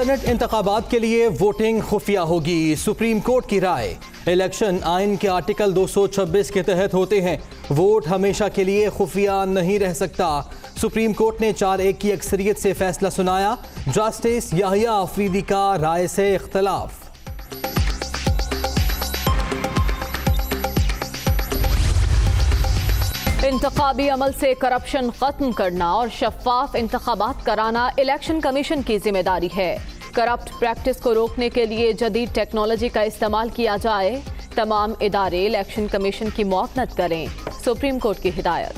Senate इंतखाबात के लिए वोटिंग खुफिया होगी। सुप्रीम कोर्ट की राय। इलेक्शन आइन के आर्टिकल 226 के तहत होते हैं। वोट हमेशा के लिए खुफिया नहीं रह सकता। सुप्रीम कोर्ट ने 4-1 की अक्सरियत से फैसला सुनाया। जस्टिस याहिया अफरीदी का राय से इख्तलाफ। इंतखाबी अमल से करप्शन खत्म करना और शफाफ इंतखाबात कराना इलेक्शन कमीशन की जिम्मेदारी है। करप्ट प्रैक्टिस को रोकने के लिए जदीद टेक्नोलॉजी का इस्तेमाल किया जाए। तमाम इदारे इलेक्शन कमीशन की मुआवनत करें। सुप्रीम कोर्ट की हिदायत।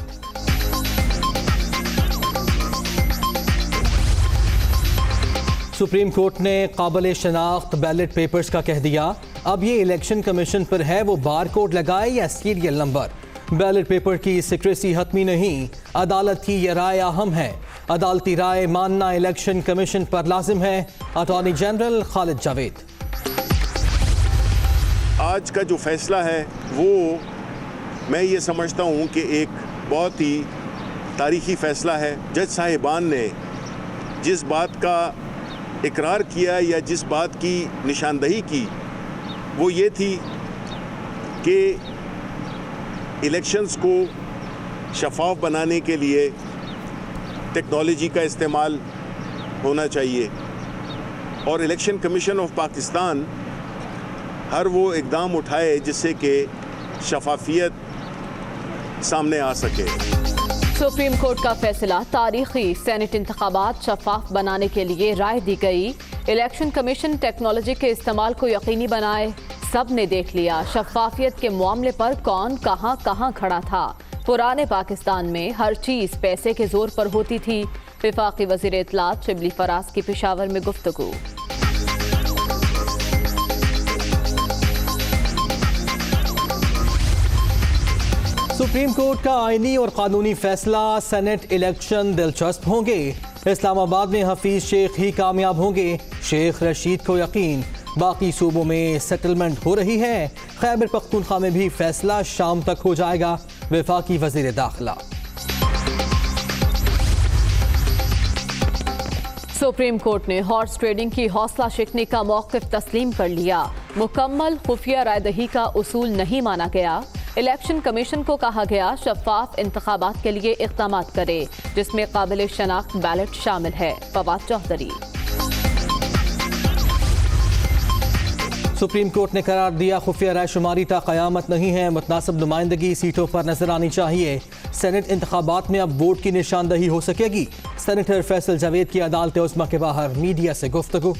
सुप्रीम कोर्ट ने काबिल शनाख्त बैलेट पेपर्स का कह दिया। अब ये इलेक्शन कमीशन पर है वो बार कोड लगाए या सीरियल नंबर। बैलेट पेपर की सिक्रेसी हतमी नहीं। अदालत की यह राय अहम है। अदालती राय मानना इलेक्शन कमीशन पर लाजिम है। Attorney general Khalid Javed. आज का जो फैसला है वो मैं ये समझता हूँ कि एक बहुत ही तारीखी फैसला है। जज साहिबान ने जिस बात का इकरार किया या जिस बात की निशानदही की वो ये थी कि इलेक्शंस को शफाफ बनाने के लिए टेक्नोलॉजी का इस्तेमाल होना चाहिए और इलेक्शन कमीशन ऑफ पाकिस्तान हर वो इक़दाम उठाए जिससे कि शफाफियत सामने आ सके। सुप्रीम कोर्ट का फैसला तारीखी। सेनेट इंतखाबात शफाफ बनाने के लिए राय दी गई। इलेक्शन कमीशन टेक्नोलॉजी के इस्तेमाल को यकीनी बनाए। सब ने देख लिया शफाफियत के मामले पर कौन कहां खड़ा था। पुराने पाकिस्तान में हर चीज पैसे के जोर पर होती थी। वफाकी वज़ीर इत्तलात शिबली फराज की पेशावर में गुफ्तगू। सुप्रीम कोर्ट का आईनी और कानूनी फैसला। सेनेट इलेक्शन दिलचस्प होंगे। इस्लामाबाद में हफीज शेख ही कामयाब होंगे। शेख रशीद को यकीन। बाकी सूबों में सेटलमेंट हो रही है। खैबर पख्तूनख्वा में भी फैसला शाम तक हो जाएगा। वफाकी वज़ीर दाखिला। सुप्रीम कोर्ट ने हॉर्स ट्रेडिंग की हौसला शिकनी का मौक़िफ़ तस्लीम कर लिया। मुकम्मल खुफिया रायदही का उसूल नहीं माना गया। इलेक्शन कमीशन को कहा गया शफाफ इंतखाबात के लिए इक़दामात करे जिसमें काबिल शनाख्त बैलेट शामिल है। फवाद चौधरी। सुप्रीम कोर्ट ने करार दिया खुफिया रायशुमारी ता क़यामत नहीं है। मुतनासिब नुमाइंदगी सीटों पर नजर आनी चाहिए। सेनेट इंतखाबात में अब वोट की निशानदही हो सकेगी। सेनेटर फैसल जावेद की अदालत उस्मा के बाहर मीडिया से गुफ्तगू।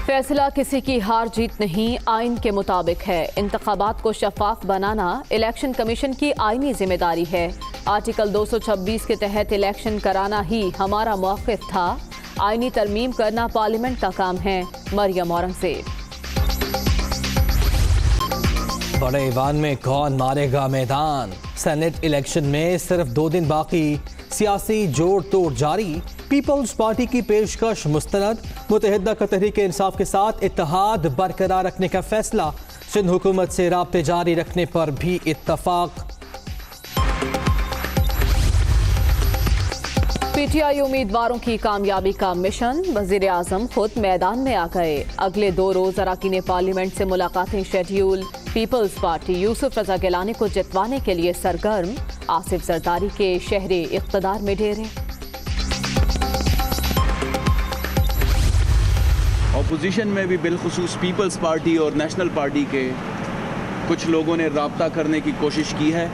फैसला किसी की हार जीत नहीं, आइन के मुताबिक है। इंतखाबात को शफाफ बनाना इलेक्शन कमीशन की आइनी जिम्मेदारी है। आर्टिकल 226 के तहत इलेक्शन कराना ही हमारा मौक़िफ़ था। आइनी तरमीम करना पार्लियामेंट का काम है। मरियम औरंगज़ेब। बड़े ईवान में कौन मारेगा मैदान। सेनेट इलेक्शन में सिर्फ 2 दिन बाकी। सियासी जोड़ तोड़ जारी। पीपल्स पार्टी की पेशकश मुस्तनद। मुत्तहिदा का तहरीक इंसाफ के साथ इत्तेहाद बरकरार रखने का फैसला। सिंध हुकूमत से राब्ते जारी रखने पर भी इत्तफाक। पीटीआई उम्मीदवारों की कामयाबी का मिशन। वज़ीर आज़म खुद मैदान में आ गए। अगले 2 रोज़ अरकान पार्लियामेंट से मुलाकातें शेड्यूल। पीपल्स पार्टी यूसुफ रजा गिलानी को जितवाने के लिए सरगर्म। आसिफ जरदारी के शहरे इक़्तिदार में डेरे। अपोजिशन में भी बिलखुसूस पीपल्स पार्टी और नेशनल पार्टी के कुछ लोगों ने राब्ता करने की कोशिश की है।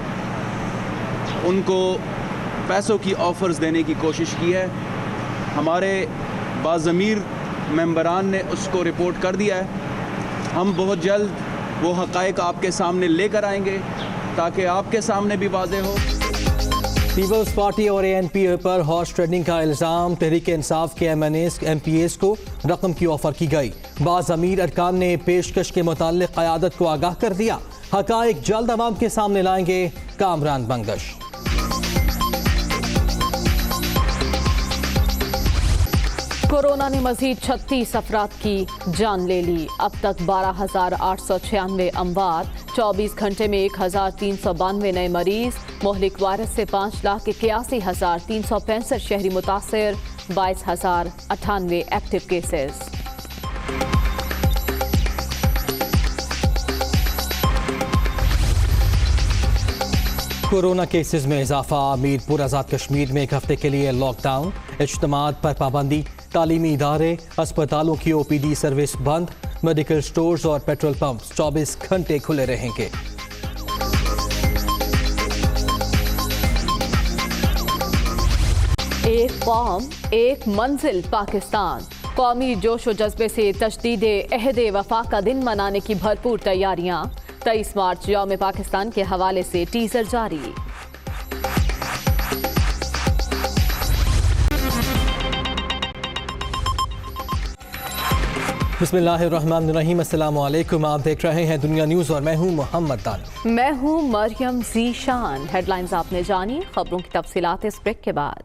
उनको पैसों की ऑफ़र्स देने की कोशिश की है। हमारे बाज़मीर मेंबरान ने उसको रिपोर्ट कर दिया है। हम बहुत जल्द वो हक़ाइक़ आपके सामने लेकर आएंगे ताकि आपके सामने भी वाज़ेह हो। पीपल्स पार्टी और ANP पर हॉर्स ट्रेडिंग का इल्ज़ाम। तहरीक इंसाफ के MPs को रकम की ऑफर की गई। बाज़मीर अरकान ने पेशकश के मुताल्लिक़ क़यादत को आगाह कर दिया। हक़ाइक़ जल्द अवाम के सामने लाएंगे। कामरान बंगश। कोरोना ने मजीद 36 अफराद की जान ले ली। अब तक 12,896 अमवात, 24 घंटे में 1,392 नए मरीज। मोहलिक वायरस से 5,81,365 शहरी मुतासिर, 22,098 एक्टिव केसेस। कोरोना केसेस में इजाफा। मीरपुर आज़ाद कश्मीर में एक हफ्ते के लिए लॉकडाउन, इज्तिमात पर पाबंदी, तालीमी इदारे, अस्पतालों की OPD सर्विस बंद, मेडिकल स्टोर्स और पेट्रोल पंप 24 घंटे खुले रहेंगे। एक कौम एक मंजिल पाकिस्तान। कौमी जोश व जज्बे से तजदीद अहद वफा का दिन मनाने की भरपूर तैयारियां। 23 मार्च यौम पाकिस्तान के हवाले से टीजर जारी। बिस्मिल्लाहिर्रहमानिर्रहीम, अस्सलाम वालेकुम। आप देख रहे हैं दुनिया न्यूज़ और मैं हूं मोहम्मद दानी। मैं हूं मरियम ज़ीशान। हेडलाइंस आपने जानी, खबरों की तफसीलात इस ब्रेक के बाद।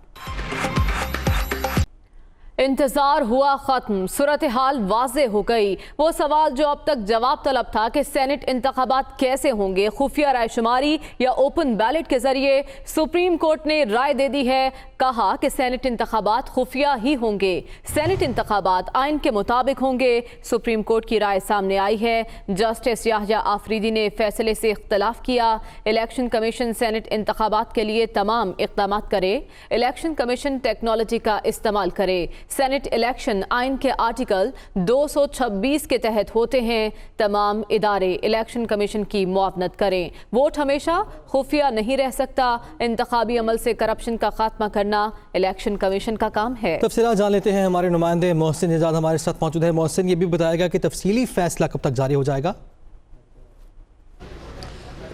इंतजार हुआ खत्म, सूरत हाल वाजे हो गई। वो सवाल जो अब तक जवाब तलब था कि सेनेट इंतखाबात कैसे होंगे, खुफिया राय शुमारी या ओपन बैलेट के जरिए, सुप्रीम कोर्ट ने राय दे दी है। कहा कि सेनेट इंतखाबात खुफिया ही होंगे। सेनेट इंतखाबात आइन के मुताबिक होंगे। सुप्रीम कोर्ट की राय सामने आई है। जस्टिस याह्या आफरीदी ने फैसले से इख्तलाफ किया। इलेक्शन कमीशन सेनेट इंतखाबात के लिए तमाम इक़दाम करे। इलेक्शन कमीशन टेक्नोलॉजी का इस्तेमाल करे। सेनेट इलेक्शन आइन के आर्टिकल 226 के तहत होते हैं। तमाम इदारे इलेक्शन कमीशन की मुआवनत करें। वोट हमेशा खुफिया नहीं रह सकता। इंतखाबी अमल से करप्शन का खात्मा करना इलेक्शन कमीशन का काम है। तफसीलात जान लेते हैं। हमारे नुमाइंदे मोहसिन निजाद हमारे साथ मौजूद है। मोहसिन, ये भी बताएगा कि तफसीली फैसला कब तक जारी हो जाएगा?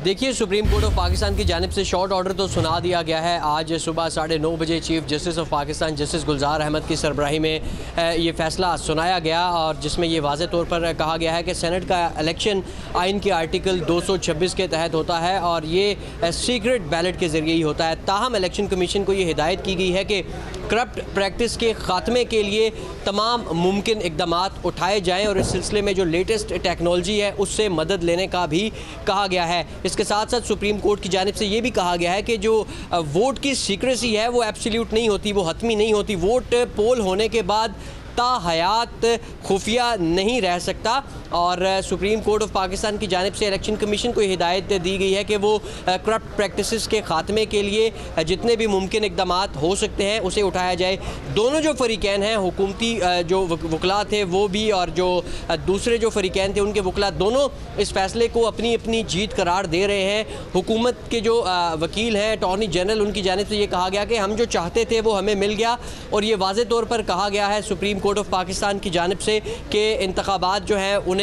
देखिए, सुप्रीम कोर्ट ऑफ पाकिस्तान की जानिब से शॉर्ट ऑर्डर तो सुना दिया गया है। आज सुबह 9:30 बजे chief justice of Pakistan justice Gulzar Ahmed की सरबराही में ये फ़ैसला सुनाया गया और जिसमें ये वाज़े तौर पर कहा गया है कि सेनेट का इलेक्शन आइन के आर्टिकल 226 के तहत होता है और ये सीक्रेट बैलेट के ज़रिए ही होता है। ताहम इलेक्शन कमीशन को ये हिदायत की गई है कि करप्ट प्रैक्टिस के ख़ात्मे के लिए तमाम मुमकिन इक़दामात उठाए जाएँ और इस सिलसिले में जो लेटेस्ट टेक्नोलॉजी है उससे मदद लेने का भी कहा गया है। इसके साथ साथ सुप्रीम कोर्ट की जानिब से ये भी कहा गया है कि जो वोट की सीक्रेसी है वो एब्सोल्यूट नहीं होती, वो हतमी नहीं होती। वोट पोल होने के बाद ताहयात खुफिया नहीं रह सकता और सुप्रीम कोर्ट ऑफ पाकिस्तान की जानिब से इलेक्शन कमीशन को हिदायत दी गई है कि वो करप्ट प्रैक्टिसेस के ख़ात्मे के लिए जितने भी मुमकिन इक़दामात हो सकते हैं उसे उठाया जाए। दोनों जो फ़रीक़ैन हैं, हुकूमती जो वकला थे वो भी और जो दूसरे जो फ़रीक़ैन थे उनके वकला, दोनों इस फ़ैसले को अपनी अपनी जीत करार दे रहे हैं। हुकूमत के जो वकील हैं, अटॉर्नी जनरल, उनकी जानिब से ये कहा गया कि हम जो चाहते थे वो हमें मिल गया और ये वाज़े तौर पर कहा गया है सुप्रीम कोर्ट ऑफ पाकिस्तान की जानिब से कि इंतखाबात जो हैं उन्हें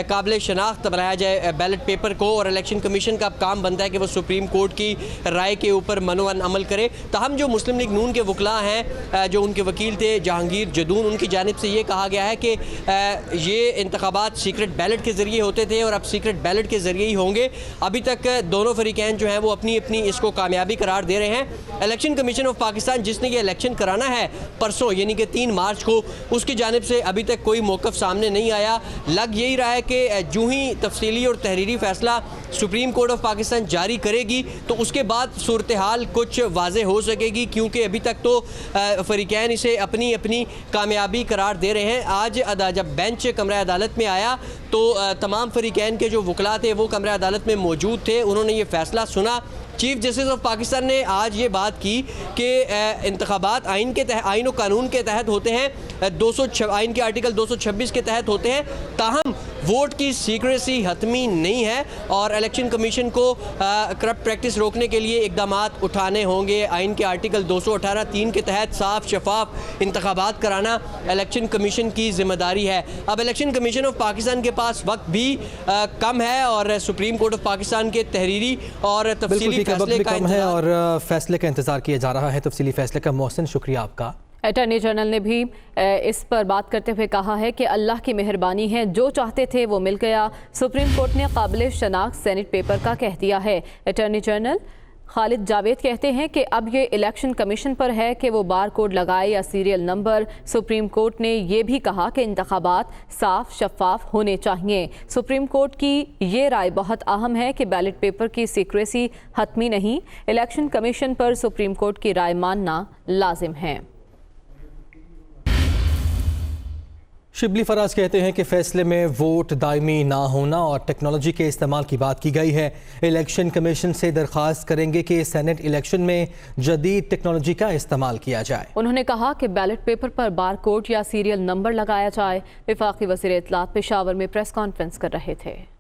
काबिल शनाख्त बनाया जाए बैलेट पेपर को और इलेक्शन कमीशन का काम बनता है कि वो सुप्रीम कोर्ट की राय के ऊपर मनोवन अमल करे। ताहम जो मुस्लिम लीग नून के वकला हैं, जो उनके वकील थे जहांगीर जदून, उनकी जानिब से ये कहा गया है कि ये इंतखाबात सीक्रेट बैलेट के ज़रिए होते थे और अब सीक्रेट बैलेट के ज़रिए ही होंगे। अभी तक दोनों फरीक़ैन जो हैं वो अपनी अपनी इसको कामयाबी करार दे रहे हैं। इलेक्शन कमीशन ऑफ पाकिस्तान जिसने ये इलेक्शन कराना है परसों यानी कि 3 मार्च को, उसकी जानिब से अभी तक कोई मौक़िफ़ सामने नहीं आया। लग यही रहा है कि जूँ ही तफसीली और तहरीरी फ़ैसला सुप्रीम कोर्ट ऑफ पाकिस्तान जारी करेगी तो उसके बाद सूरत हाल कुछ वाज़े हो सकेगी, क्योंकि अभी तक तो फ़रीक़ैन इसे अपनी अपनी कामयाबी करार दे रहे हैं। आज जब बेंच कमरा अदालत में आया तो तमाम फ़रीक़ैन के जो वकला थे वो कमरा अदालत में मौजूद थे, उन्होंने ये फ़ैसला सुना। चीफ जस्टिस ऑफ पाकिस्तान ने आज ये बात की कि इंतखाबात आइन और कानून के तहत होते हैं, आइन के आर्टिकल 226 के तहत होते हैं। ताहम वोट की सीक्रेसी हतमी नहीं है और इलेक्शन कमीशन को करप्ट प्रैक्टिस रोकने के लिए इक़दामात उठाने होंगे। आइन के आर्टिकल 218(3) के तहत साफ शफाफ इंतखाबात कराना इलेक्शन कमीशन की जिम्मेदारी है। अब इलेक्शन कमीशन ऑफ पाकिस्तान के पास वक्त भी कम है और सुप्रीम कोर्ट ऑफ पाकिस्तान के तहरीरी और तफसीली फैसले का कम है और फैसले का इंतजार किया जा रहा है, तफसीली फैसले का। मोहसिन, शुक्रिया आपका। अटॉर्नी जनरल ने भी इस पर बात करते हुए कहा है कि अल्लाह की मेहरबानी है, जो चाहते थे वो मिल गया। सुप्रीम कोर्ट ने काबिल शनाख्त सेनेट पेपर का कह दिया है। अटॉर्नी जनरल खालिद जावेद कहते हैं कि अब ये इलेक्शन कमीशन पर है कि वो बार कोड लगाए या सीरियल नंबर। सुप्रीम कोर्ट ने ये भी कहा कि इंतखाबात साफ शफाफ होने चाहिए। सुप्रीम कोर्ट की ये राय बहुत अहम है कि बैलेट पेपर की सीक्रेसी हतमी नहीं। इलेक्शन कमीशन पर सुप्रीम कोर्ट की राय मानना लाजिम है। शिबली फराज कहते हैं कि फैसले में वोट दायमी ना होना और टेक्नोलॉजी के इस्तेमाल की बात की गई है। इलेक्शन कमीशन से दरख्वास्त करेंगे कि सेनेट इलेक्शन में जदीद टेक्नोलॉजी का इस्तेमाल किया जाए। उन्होंने कहा कि बैलेट पेपर पर बार कोड या सीरियल नंबर लगाया जाए। वफाकी वज़ीर इत्तलात पेशावर में प्रेस कॉन्फ्रेंस कर रहे थे।